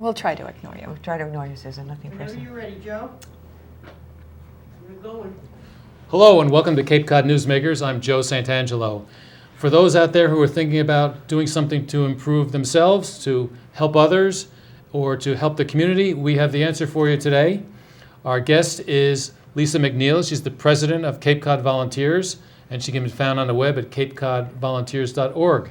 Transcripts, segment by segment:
We'll try to ignore you. We'll try to ignore you, Susan. Nothing Whenever personal. you're ready, Joe. We're going. Hello and welcome to Cape Cod Newsmakers. I'm Joe Santangelo. For those out there who are thinking about doing something to improve themselves, to help others, or to help the community, we have the answer for you today. Our guest is Lisa McNeill. She's the president of Cape Cod Volunteers, and she can be found on the web at capecodvolunteers.org.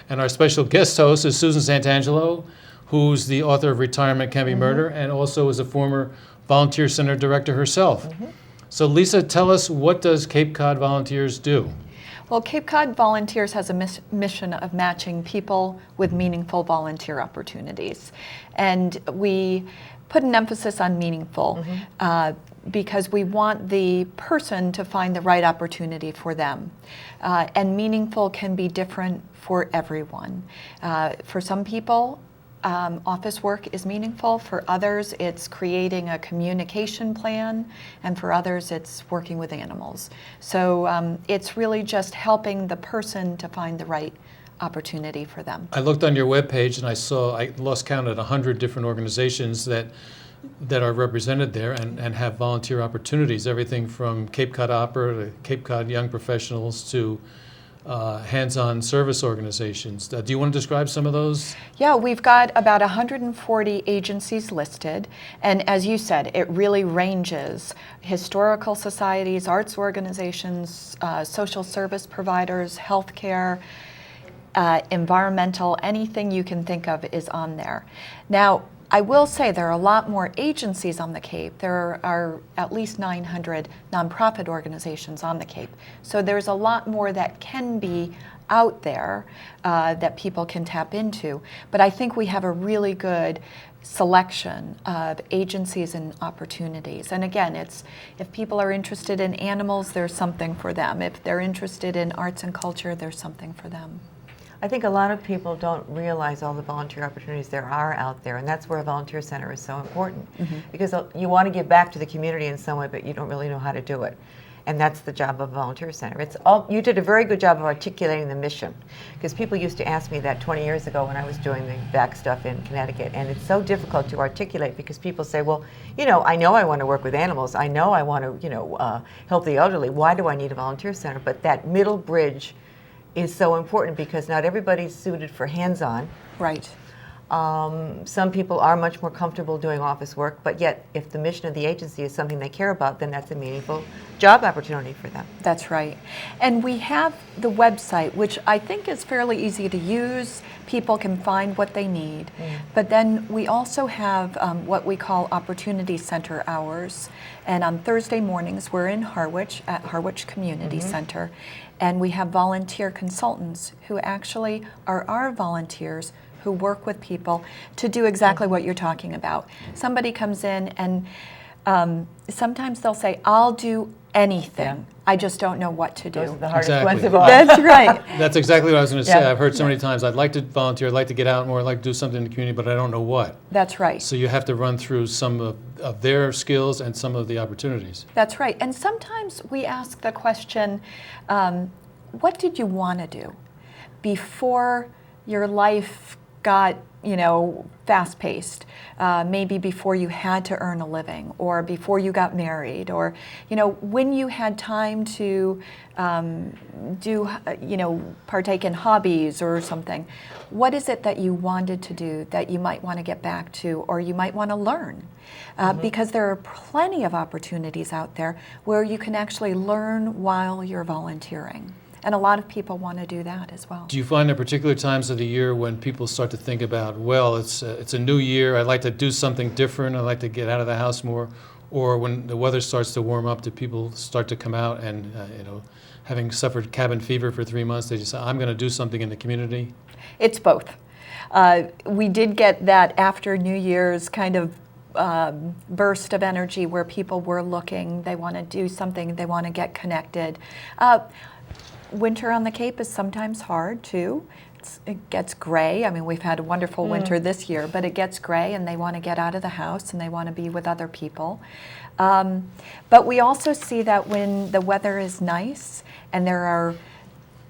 And our special guest host is Susan Santangelo, who's the author of Retirement Can Be Murder, and also is a former volunteer center director herself. So Lisa, tell us, what does Cape Cod Volunteers do? Well, Cape Cod Volunteers has a mission of matching people with meaningful volunteer opportunities. And we put an emphasis on meaningful because we want the person to find the right opportunity for them. And meaningful can be different for everyone. For some people, office work is meaningful. For others, it's creating a communication plan, and for others, it's working with animals. So it's really just helping the person to find the right opportunity for them. I looked on your webpage and I lost count at 100 different organizations that are represented there and have volunteer opportunities, everything from Cape Cod Opera to Cape Cod Young Professionals to hands-on service organizations. Do you want to describe some of those? Yeah, we've got about 140 agencies listed, and as you said, it really ranges. Historical societies, arts organizations, social service providers, healthcare, environmental, anything you can think of is on there. Now, I will say there are a lot more agencies on the Cape. There are at least 900 nonprofit organizations on the Cape. So there's a lot more that can be out there that people can tap into. But I think we have a really good selection of agencies and opportunities. And again, it's if people are interested in animals, there's something for them. If they're interested in arts and culture, there's something for them. I think a lot of people don't realize all the volunteer opportunities there are out there, and that's where a volunteer center is so important. Because you want to give back to the community in some way, but you don't really know how to do it. And that's the job of a volunteer center. You did a very good job of articulating the mission, because people used to ask me that 20 years ago when I was doing the back stuff in Connecticut, and it's so difficult to articulate because people say, well, I know I want to work with animals, I know I want to help the elderly, why do I need a volunteer center? But that middle bridge is so important because not everybody's suited for hands-on. Right. Some people are much more comfortable doing office work, but yet if the mission of the agency is something they care about, then that's a meaningful job opportunity for them. That's right. And we have the website, which I think is fairly easy to use. People can find what they need. But then we also have what we call Opportunity Center hours. And on Thursday mornings, we're in Harwich at Harwich Community Center. And we have volunteer consultants who actually are our volunteers who work with people to do exactly what you're talking about. Somebody comes in and sometimes they'll say, I'll do anything. I just don't know what to do. Those are the hardest Exactly. ones of all. That's right. That's exactly what I was going to say. Yeah. I've heard so many times, I'd like to volunteer, I'd like to get out more, I'd like to do something in the community, but I don't know what. That's right. So you have to run through some of their skills and some of the opportunities. That's right. And sometimes we ask the question, what did you want to do before your life got, fast-paced? Maybe before you had to earn a living, or before you got married, or, when you had time to partake in hobbies or something. What is it that you wanted to do that you might want to get back to, or you might want to learn? Because there are plenty of opportunities out there where you can actually learn while you're volunteering. And a lot of people want to do that as well. Do you find there are particular times of the year when people start to think about, well, it's a new year, I'd like to do something different, I'd like to get out of the house more, or when the weather starts to warm up, do people start to come out and, having suffered cabin fever for 3 months, they just say, I'm going to do something in the community? It's both. We did get that after New Year's kind of burst of energy where people were looking, they want to do something, they want to get connected. Winter on the Cape is sometimes hard too. It gets gray. I mean, we've had a wonderful winter this year, but it gets gray and they want to get out of the house and they want to be with other people. But we also see that when the weather is nice and there are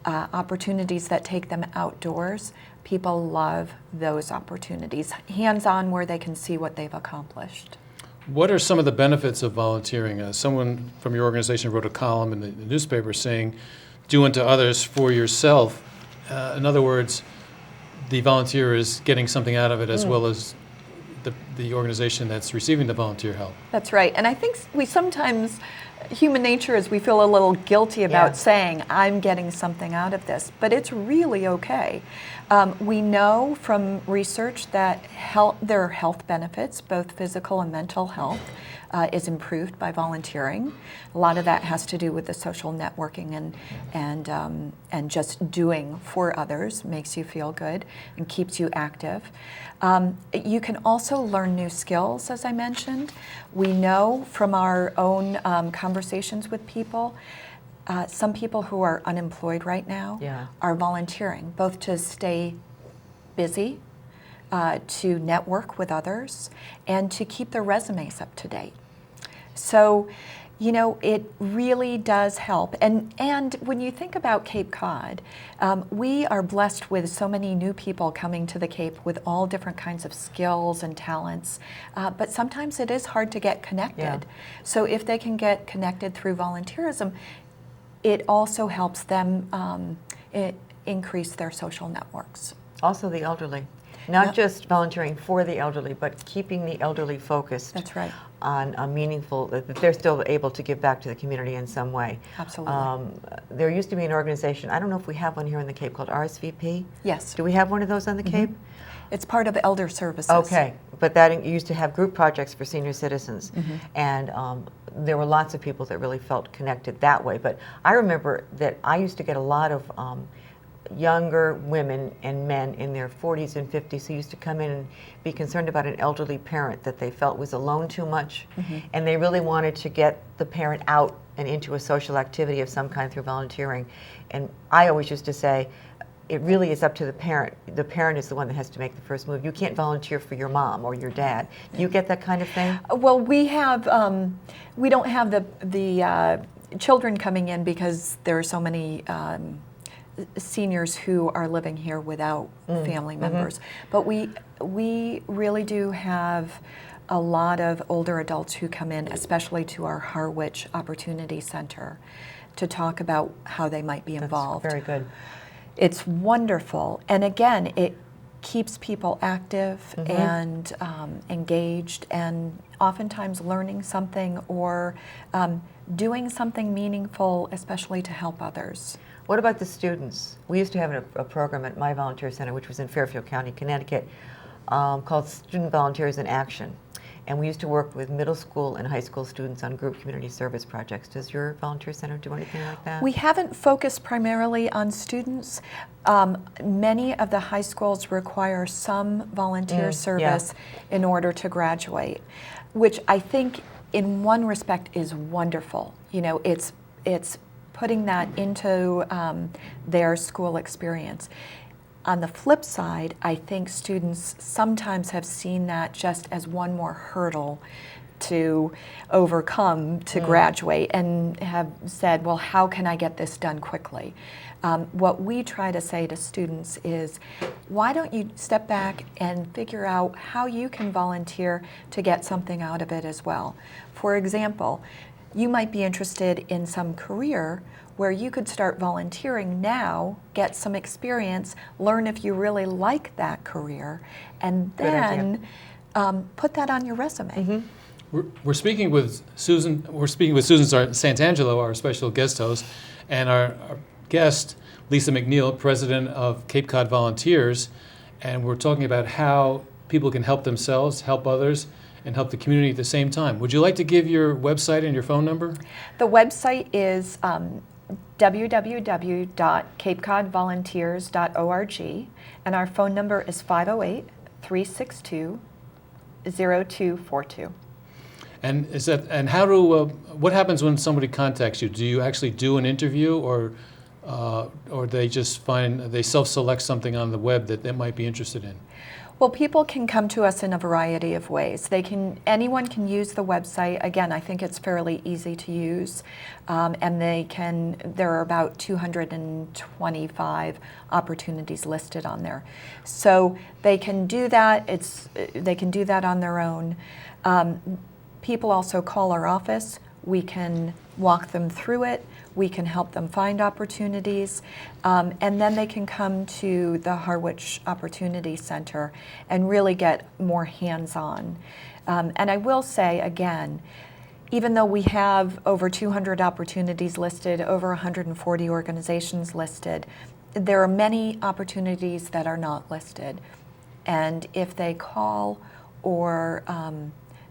opportunities that take them outdoors, People love those opportunities, hands-on where they can see what they've accomplished. What are some of the benefits of volunteering? Someone from your organization wrote a column in the newspaper saying, do unto others for yourself. In other words, the volunteer is getting something out of it as well as the organization that's receiving the volunteer help. That's right. And I think we sometimes, human nature is we feel a little guilty about saying, I'm getting something out of this, but it's really okay. We know from research that there are health benefits, both physical and mental health is improved by volunteering. A lot of that has to do with the social networking and just doing for others makes you feel good and keeps you active. You can also learn new skills, as I mentioned. We know from our own conversations with people, some people who are unemployed right now are volunteering, both to stay busy, to network with others, and to keep their resumes up to date. So, you know, it really does help. And when you think about Cape Cod, we are blessed with so many new people coming to the Cape with all different kinds of skills and talents, but sometimes it is hard to get connected. So if they can get connected through volunteerism, it also helps them increase their social networks. Also the elderly. Not just volunteering for the elderly, but keeping the elderly focused. That's right. On a meaningful, that they're still able to give back to the community in some way. Absolutely. There used to be an organization, I don't know if we have one here in the Cape, called RSVP. Yes. Do we have one of those on the Cape? It's part of elder services. Okay, but that used to have group projects for senior citizens, and there were lots of people that really felt connected that way. But I remember that I used to get a lot of younger women and men in their 40s and 50s who used to come in and be concerned about an elderly parent that they felt was alone too much, and they really wanted to get the parent out and into a social activity of some kind through volunteering. And I always used to say, it really is up to the parent. The parent is the one that has to make the first move. You can't volunteer for your mom or your dad. Do you get that kind of thing? Well, we have, we don't have the children coming in because there are so many seniors who are living here without family members. But we really do have a lot of older adults who come in, especially to our Harwich Opportunity Center, to talk about how they might be involved. That's very good. It's wonderful. And again, it keeps people active and engaged, and oftentimes learning something or doing something meaningful, especially to help others. What about the students? We used to have a program at my volunteer center, which was in Fairfield County, Connecticut, called Student Volunteers in Action. And we used to work with middle school and high school students on group community service projects. Does your volunteer center do anything like that? We haven't focused primarily on students. Many of the high schools require some volunteer service in order to graduate, which I think in one respect is wonderful. You know, it's putting that into their school experience. On the flip side, I think students sometimes have seen that just as one more hurdle to overcome to graduate, and have said, well, how can I get this done quickly? What we try to say to students is, why don't you step back and figure out how you can volunteer to get something out of it as well? For example, you might be interested in some career where you could start volunteering now, get some experience, learn if you really like that career, and then put that on your resume. We're speaking with Susan. We're speaking with Susan Santangelo, our special guest host, and our guest Lisa McNeill, president of Cape Cod Volunteers, and we're talking about how people can help themselves, help others, and help the community at the same time. Would you like to give your website and your phone number? The website is www.capecodvolunteers.org, and our phone number is 508-362-0242. And how what happens when somebody contacts you? Do you actually do an interview, or they just they self-select something on the web that they might be interested in? Well, people can come to us in a variety of ways. Anyone can use the website. Again, I think it's fairly easy to use, and there are about 225 opportunities listed on there. So they can do that. They can do that on their own. People also call our office. We can walk them through it. We can help them find opportunities, and then they can come to the Harwich Opportunity Center and really get more hands-on. And I will say again, even though we have over 200 opportunities listed, over 140 organizations listed, there are many opportunities that are not listed. And if they call or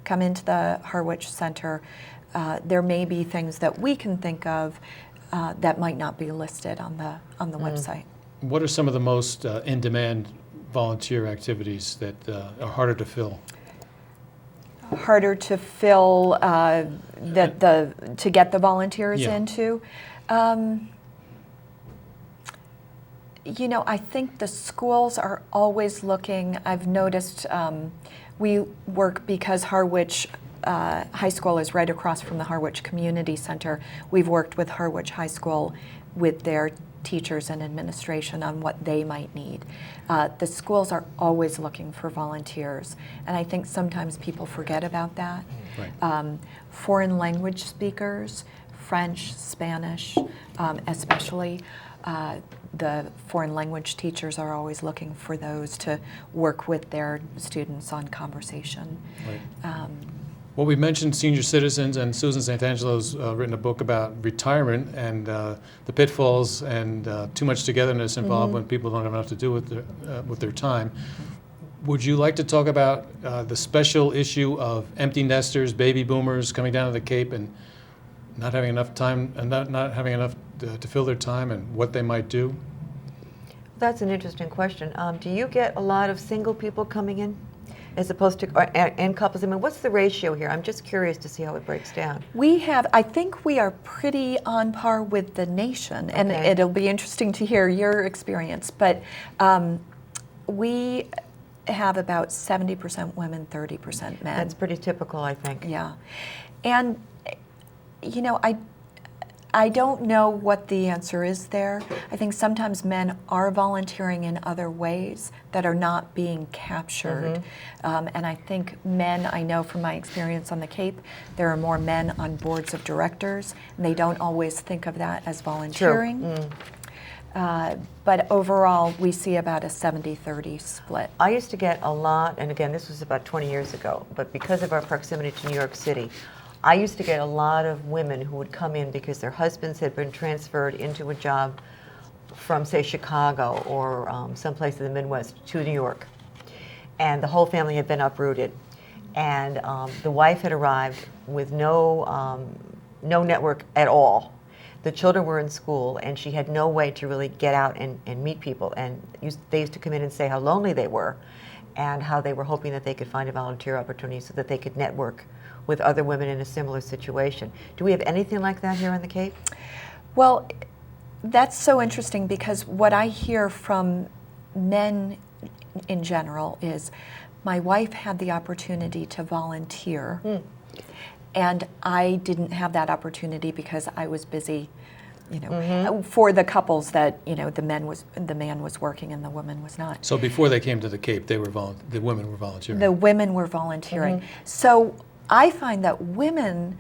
come into the Harwich Center, there may be things that we can think of that might not be listed on the website. What are some of the most in-demand volunteer activities that are harder to fill? Harder to fill to get the volunteers into. You know, I think the schools are always looking. I've noticed we work because Harwich High School is right across from the Harwich Community Center. We've worked with Harwich High School with their teachers and administration on what they might need. The schools are always looking for volunteers, and I think sometimes people forget about that. Right. Foreign language speakers, French, Spanish, especially. The foreign language teachers are always looking for those to work with their students on conversation. Right. Well, we mentioned senior citizens, and Susan Santangelo's written a book about retirement and the pitfalls and too much togetherness involved when people don't have enough to do with their time. Would you like to talk about the special issue of empty nesters, baby boomers coming down to the Cape and not having enough time and not having enough to fill their time, and what they might do? That's an interesting question. Do you get a lot of single people coming in as opposed to, and couples? I mean, what's the ratio here? I'm just curious to see how it breaks down. I think we are pretty on par with the nation, and Okay. it'll be interesting to hear your experience, but we have about 70% women, 30% men. That's pretty typical, I think. Yeah. And, you know, I don't know what the answer is there. I think sometimes men are volunteering in other ways that are not being captured. And I think men, I know from my experience on the Cape, there are more men on boards of directors, and they don't always think of that as volunteering. But overall, we see about a 70-30 split. I used to get a lot, and again, this was about 20 years ago, but because of our proximity to New York City, I used to get a lot of women who would come in because their husbands had been transferred into a job from, say, Chicago or someplace in the Midwest to New York. And the whole family had been uprooted. And the wife had arrived with no network at all. The children were in school, and she had no way to really get out and meet people. And they used to come in and say how lonely they were and how they were hoping that they could find a volunteer opportunity so that they could network with other women in a similar situation. Do we have anything like that here on the Cape? Well, that's so interesting, because what I hear from men in general is, my wife had the opportunity to volunteer, and I didn't have that opportunity because I was busy, you know, for the couples that, you know, the man was working and the woman was not. So before they came to the Cape, the women were volunteering. The women were volunteering. So I find that women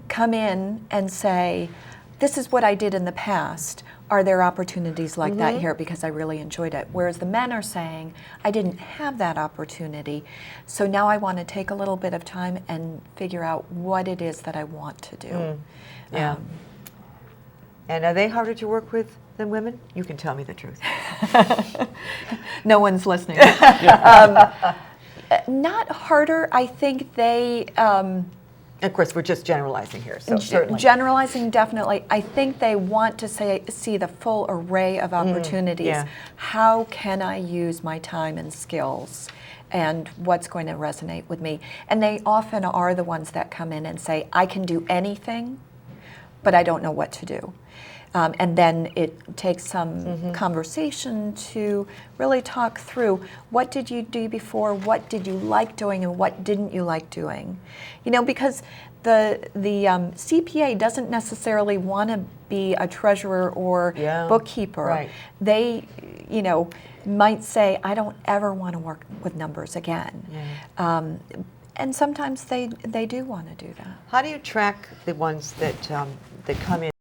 come in and say, this is what I did in the past. Are there opportunities like that here? Because I really enjoyed it. Whereas the men are saying, I didn't have that opportunity, so now I want to take a little bit of time and figure out what it is that I want to do. Yeah. And are they harder to work with than women? You can tell me the truth. No one's listening. Not harder. I think they... Of course, we're just generalizing here, so certainly. Generalizing, definitely. I think they want to see the full array of opportunities. Yeah. How can I use my time and skills, and what's going to resonate with me? And they often are the ones that come in and say, I can do anything, but I don't know what to do. And then it takes some conversation to really talk through, what did you do before, what did you like doing, and what didn't you like doing? You know, because the CPA doesn't necessarily want to be a treasurer or bookkeeper. Right. They, you know, might say, I don't ever want to work with numbers again. And sometimes they do want to do that. How do you track the ones that come in